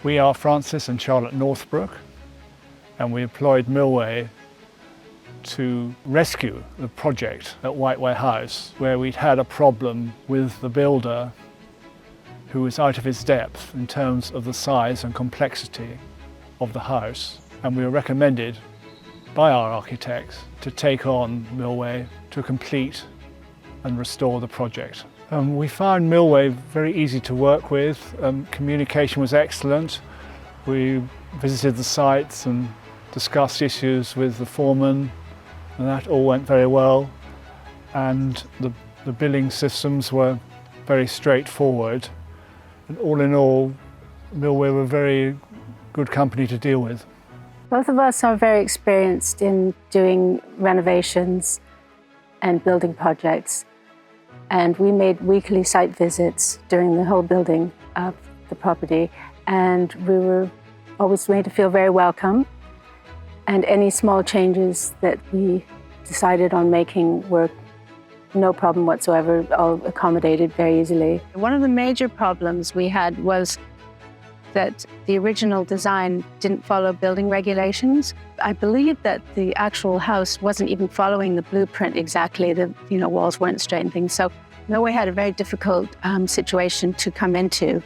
We are Francis and Charlotte Northbrook, and we employed Millway to rescue the project at Whiteway House, where we'd had a problem with the builder who was out of his depth in terms of the size and complexity of the house. And we were recommended by our architects to take on Millway to complete and restore the project. We found Millway very easy to work with. Communication was excellent. We visited the sites and discussed issues with the foreman, and that all went very well. And the billing systems were very straightforward. And all in all, Millway were a very good company to deal with. Both of us are very experienced in doing renovations and building projects. And we made weekly site visits during the whole building of the property. And we were always made to feel very welcome. And any small changes that we decided on making were no problem whatsoever, all accommodated very easily. One of the major problems we had was that the original design didn't follow building regulations. I believe that the actual house wasn't even following the blueprint exactly. The walls weren't straight and things. So Millway had a very difficult situation to come into,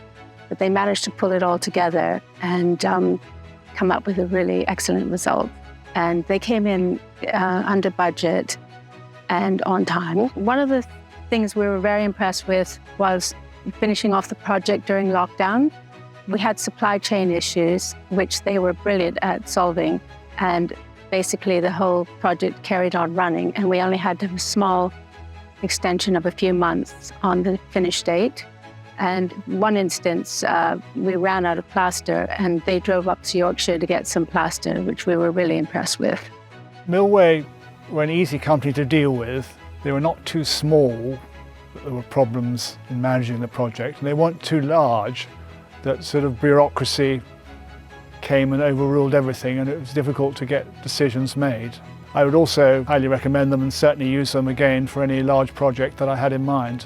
but they managed to pull it all together and come up with a really excellent result. And they came in under budget and on time. One of the things we were very impressed with was finishing off the project during lockdown. We had supply chain issues, which they were brilliant at solving. And basically the whole project carried on running, and we only had a small extension of a few months on the finish date. And one instance, we ran out of plaster, and they drove up to Yorkshire to get some plaster, which we were really impressed with. Millway were an easy company to deal with. They were not too small that there were problems in managing the project, and they weren't too large that sort of bureaucracy came and overruled everything, and it was difficult to get decisions made. I would also highly recommend them and certainly use them again for any large project that I had in mind.